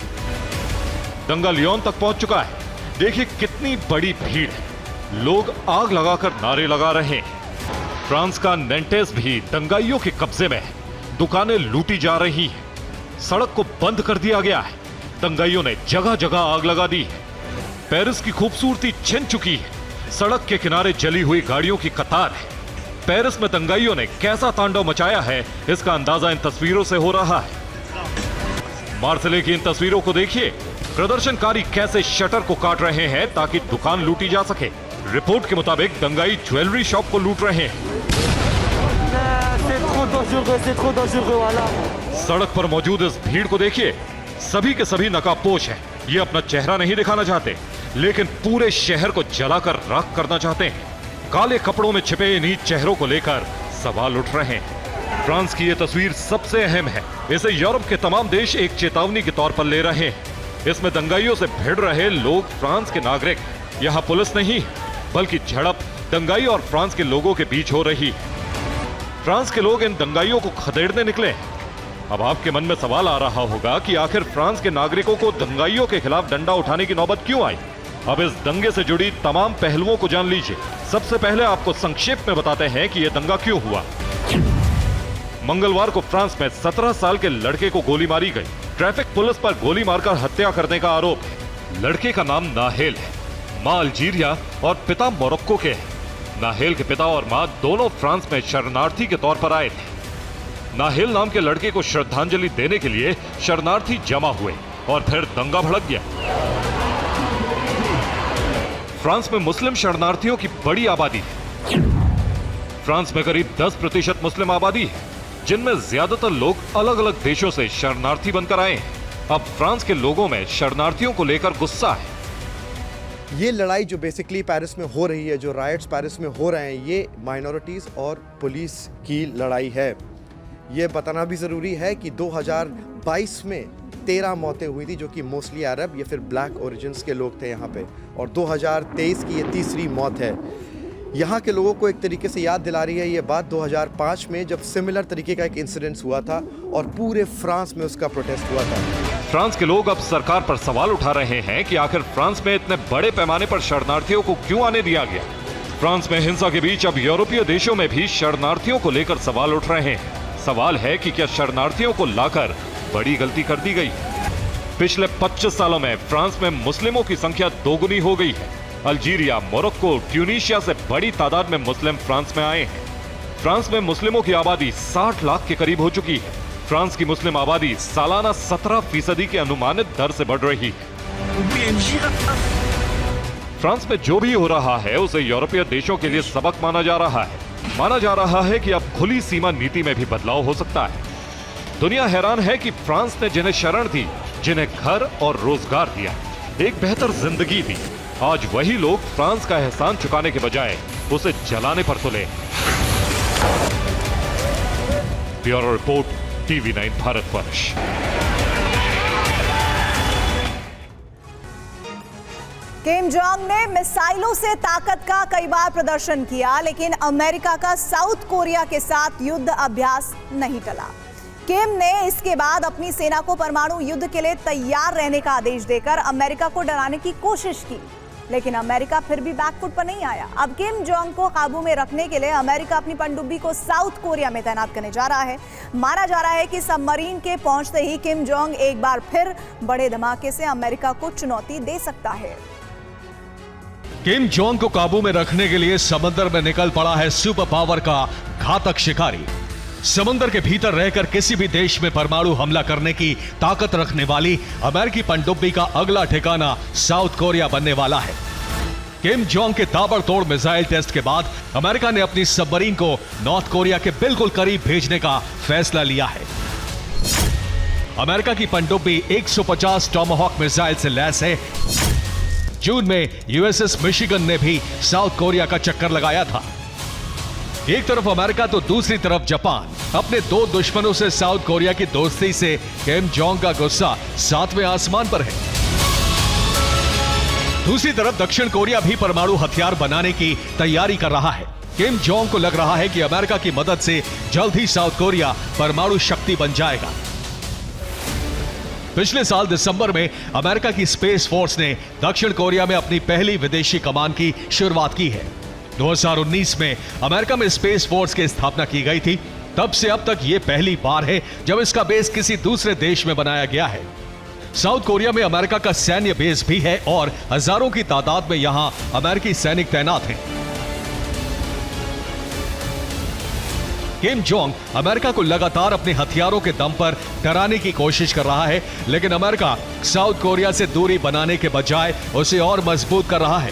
दंगा लियोन तक पहुंच चुका है। देखिए कितनी बड़ी भीड़ है। लोग आग लगाकर नारे लगा रहे हैं। फ्रांस का नैंटेस भी दंगाइयों के कब्जे में है। दुकानें लूटी जा रही हैं। सड़क को बंद कर दिया गया है। दंगाइयों ने जगह जगह आग लगा दी है। पेरिस की खूबसूरती छिन चुकी है। सड़क के किनारे जली हुई गाड़ियों की कतार है। पेरिस में दंगाइयों ने कैसा तांडव मचाया है, इसका अंदाजा इन तस्वीरों से हो रहा है। मार्सिले की इन तस्वीरों को देखिए। प्रदर्शनकारी कैसे शटर को काट रहे हैं ताकि दुकान लूटी जा सके। रिपोर्ट के मुताबिक दंगाई ज्वेलरी शॉप को लूट रहे हैं। सड़क पर मौजूद इस भीड़ को देखिए। सभी के सभी नकाबपोश हैं। ये अपना चेहरा नहीं दिखाना चाहते, लेकिन पूरे शहर को जलाकर राख करना चाहते हैं। काले कपड़ों में छिपे इन्हीं चेहरों को लेकर सवाल उठ रहे हैं। फ्रांस की यह तस्वीर सबसे अहम है। इसे यूरोप के तमाम देश एक चेतावनी के तौर पर ले रहे हैं। इसमें दंगाइयों से भिड़ रहे लोग फ्रांस के नागरिक। यहाँ पुलिस नहीं बल्कि झड़प दंगाई और फ्रांस के लोगों के बीच हो रही। फ्रांस के लोग इन दंगाइयों को खदेड़ने निकले। अब आपके मन में सवाल आ रहा होगा कि आखिर फ्रांस के नागरिकों को दंगाइयों के खिलाफ डंडा उठाने की नौबत क्यों आई? अब इस दंगे से जुड़ी तमाम पहलुओं को जान लीजिए। सबसे पहले आपको संक्षेप में बताते हैं कि यह दंगा क्यों हुआ। मंगलवार को फ्रांस में 17 साल के लड़के को गोली मारी गई। ट्रैफिक पुलिस पर गोली मारकर हत्या करने का आरोप है। लड़के का नाम नाहेल है। मां अल्जीरिया और पिता मोरक्को के हैं। नाहेल के पिता और मां दोनों फ्रांस में शरणार्थी के तौर पर आए थे। नाहेल नाम के लड़के को श्रद्धांजलि देने के लिए शरणार्थी जमा हुए और फिर दंगा भड़क गया। फ्रांस में मुस्लिम शरणार्थियों की बड़ी आबादी है। फ्रांस में करीब 10% मुस्लिम आबादी है, जिनमें ज्यादातर लोग अलग अलग देशों से शरणार्थी बनकर आए हैं। अब फ्रांस के लोगों में शरणार्थियों को लेकर गुस्सा है। ये लड़ाई जो बेसिकली पेरिस में हो रही है, जो राइट्स पेरिस में हो रहे हैं, ये माइनॉरिटीज़ और पुलिस की लड़ाई है। ये बताना भी ज़रूरी है कि 2022 में 13 मौतें हुई थी, जो कि मोस्टली अरब या फिर ब्लैक ओरिजिन्स के लोग थे यहाँ पे। और 2023 की ये तीसरी मौत है। यहाँ के लोगों को एक तरीके से याद दिला रही है ये बात 2005 में, जब सिमिलर तरीके का एक इंसिडेंस हुआ था और पूरे फ्रांस में उसका प्रोटेस्ट हुआ था। फ्रांस के लोग अब सरकार पर सवाल उठा रहे हैं कि आखिर फ्रांस में इतने बड़े पैमाने पर शरणार्थियों को क्यों आने दिया गया। फ्रांस में हिंसा के बीच अब यूरोपीय देशों में भी शरणार्थियों को लेकर सवाल उठ रहे हैं। सवाल है कि क्या शरणार्थियों को लाकर बड़ी गलती कर दी गई। पिछले 25 सालों में फ्रांस में मुस्लिमों की संख्या दोगुनी हो गई है। अल्जीरिया, मोरक्को, ट्यूनीशिया से बड़ी तादाद में मुस्लिम फ्रांस में आए हैं। फ्रांस में मुस्लिमों की आबादी 60 लाख के करीब हो चुकी है। फ्रांस की मुस्लिम आबादी सालाना 17% की अनुमानित दर से बढ़ रही है। फ्रांस में जो भी हो रहा है उसे यूरोपीय देशों के लिए सबक माना जा रहा है। माना जा रहा है कि अब खुली सीमा नीति में भी बदलाव हो सकता है। दुनिया हैरान है कि फ्रांस ने जिन्हें शरण दी, जिन्हें घर और रोजगार दिया, एक बेहतर जिंदगी दी, आज वही लोग फ्रांस का एहसान चुकाने के बजाय उसे जलाने पर तुले। Bureau report, TV9 Bharatvarsh. Kim Jong ने मिसाइलों से ताकत का कई बार प्रदर्शन किया, लेकिन अमेरिका का साउथ कोरिया के साथ युद्ध अभ्यास नहीं टला। किम ने इसके बाद अपनी सेना को परमाणु युद्ध के लिए तैयार रहने का आदेश देकर अमेरिका को डराने की कोशिश की, लेकिन अमेरिका फिर भी बैकफुट पर नहीं आया। अब किम जोंग को काबू में रखने के लिए अमेरिका अपनी पनडुब्बी को साउथ कोरिया में तैनात करने जा रहा है। माना जा रहा है कि सबमरीन के पहुंचते ही किम जोंग एक बार फिर बड़े धमाके से अमेरिका को चुनौती दे सकता है। किम जोंग को काबू में रखने के लिए समंदर में निकल पड़ा है सुपर पावर का घातक शिकारी। समंदर के भीतर रहकर किसी भी देश में परमाणु हमला करने की ताकत रखने वाली अमेरिकी पनडुब्बी का अगला ठिकाना साउथ कोरिया बनने वाला है। किम जोंग के ताबड़तोड़ मिसाइल टेस्ट के बाद अमेरिका ने अपनी सबमरीन को नॉर्थ कोरिया के बिल्कुल करीब भेजने का फैसला लिया है। अमेरिका की पनडुब्बी 150 टॉमाहॉक मिसाइल से लैस है। जून में यूएसएस मिशिगन ने भी साउथ कोरिया का चक्कर लगाया था। एक तरफ अमेरिका तो दूसरी तरफ जापान। अपने दो दुश्मनों से साउथ कोरिया की दोस्ती से किम जोंग का गुस्सा 7वें आसमान पर है। दूसरी तरफ दक्षिण कोरिया भी परमाणु हथियार बनाने की तैयारी कर रहा है। किम जोंग को लग रहा है कि अमेरिका की मदद से जल्द ही साउथ कोरिया परमाणु शक्ति बन जाएगा। पिछले साल दिसंबर में अमेरिका की स्पेस फोर्स ने दक्षिण कोरिया में अपनी पहली विदेशी कमान की शुरुआत की है। 2019 में अमेरिका में स्पेस फोर्स की स्थापना की गई थी। तब से अब तक यह पहली बार है जब इसका बेस किसी दूसरे देश में बनाया गया है। साउथ कोरिया में अमेरिका का सैन्य बेस भी है और हजारों की तादाद में यहां अमेरिकी सैनिक तैनात हैं। किम जोंग अमेरिका को लगातार अपने हथियारों के दम पर डराने की कोशिश कर रहा है, लेकिन अमेरिका साउथ कोरिया से दूरी बनाने के बजाय उसे और मजबूत कर रहा है।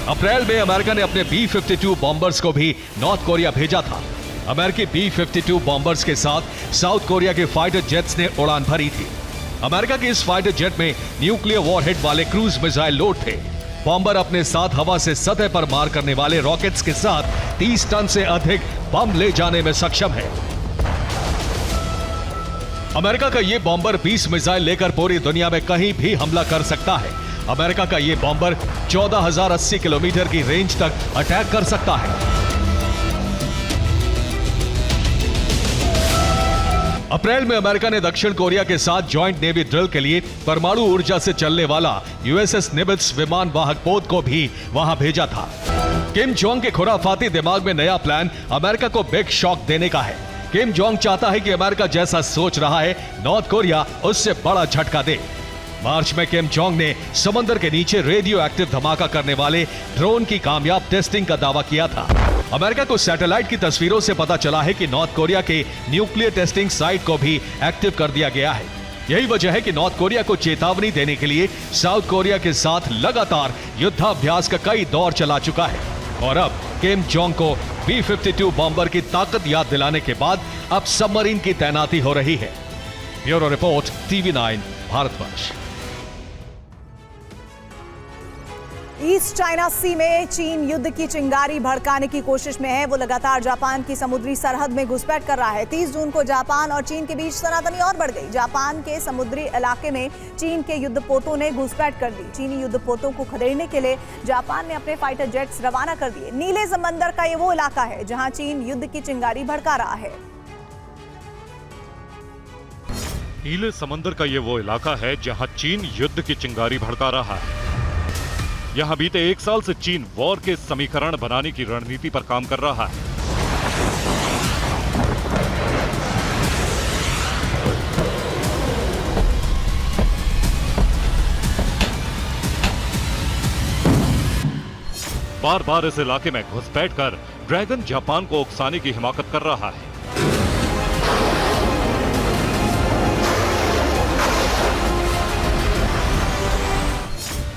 अप्रैल में अमेरिका ने अपने B-52 बॉम्बर्स को भी नॉर्थ कोरिया भेजा था। अमेरिकी B-52 बॉम्बर्स के साथ साउथ कोरिया के फाइटर जेट्स ने उड़ान भरी थी। अमेरिका के इस फाइटर जेट में न्यूक्लियर वॉरहेड वाले क्रूज मिसाइल लोड थे। बॉम्बर अपने साथ हवा से सतह पर मार करने वाले रॉकेट्स के साथ 30 टन से अधिक बम ले जाने में सक्षम है। अमेरिका का यह बॉम्बर 20 मिसाइल लेकर पूरी दुनिया में कहीं भी हमला कर सकता है। अमेरिका का यह बॉम्बर 14,080 किलोमीटर की रेंज तक अटैक कर सकता है। अप्रैल में अमेरिका ने दक्षिण कोरिया के साथ जॉइंट नेवी ड्रिल के लिए परमाणु ऊर्जा से चलने वाला यूएसएस निमित्ज विमान वाहक पोत को भी वहां भेजा था। किम जोंग के खुराफाती दिमाग में नया प्लान अमेरिका को बिग शॉक देने का है। किम जोंग चाहता है कि अमेरिका जैसा सोच रहा है नॉर्थ कोरिया उससे बड़ा झटका दे। मार्च में किम जोंग ने समंदर के नीचे रेडियो एक्टिव धमाका करने वाले ड्रोन की कामयाब टेस्टिंग का दावा किया था। अमेरिका को सैटेलाइट की तस्वीरों से पता चला है कि नॉर्थ कोरिया के न्यूक्लियर टेस्टिंग साइट को भी एक्टिव कर दिया गया है। यही वजह है कि नॉर्थ कोरिया को चेतावनी देने के लिए साउथ कोरिया के साथ लगातार युद्धाभ्यास का कई दौर चला चुका है। और अब किम जोंग को B-52 बॉम्बर की ताकत याद दिलाने के बाद अब सबमरीन की तैनाती हो रही है। Bureau report, TV9 Bharatvarsh. East China sea में चीन युद्ध की चिंगारी भड़काने की कोशिश में है। वो लगातार जापान की समुद्री सरहद में घुसपैठ कर रहा है। 30 जून को जापान और चीन के बीच सनातनी और बढ़ गई। जापान के समुद्री इलाके में चीन के युद्धपोतों ने घुसपैठ कर दी। चीनी युद्धपोतों को खदेड़ने के लिए जापान ने अपने फाइटर जेट्स रवाना कर दिए। नीले समंदर का ये वो इलाका है जहां चीन युद्ध की चिंगारी भड़का रहा है। नीले समंदर का ये वो इलाका है जहां चीन युद्ध की चिंगारी भड़का रहा है। यहां बीते 1 साल से चीन वॉर के समीकरण बनाने की रणनीति पर काम कर रहा है। बार बार इस इलाके में घुसपैठ कर ड्रैगन जापान को उकसाने की हिमाकत कर रहा है।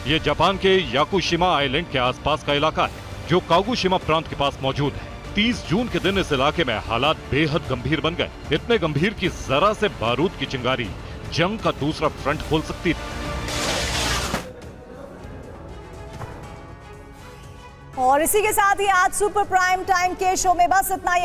ये जापान के याकुशिमा आइलैंड के आसपास का इलाका है जो कागुशिमा प्रांत के पास मौजूद है। 30 जून के दिन इस इलाके में हालात बेहद गंभीर बन गए। इतने गंभीर कि जरा से बारूद की चिंगारी जंग का दूसरा फ्रंट खोल सकती थी। और इसी के साथ ही आज सुपर प्राइम टाइम के शो में बस इतना ही।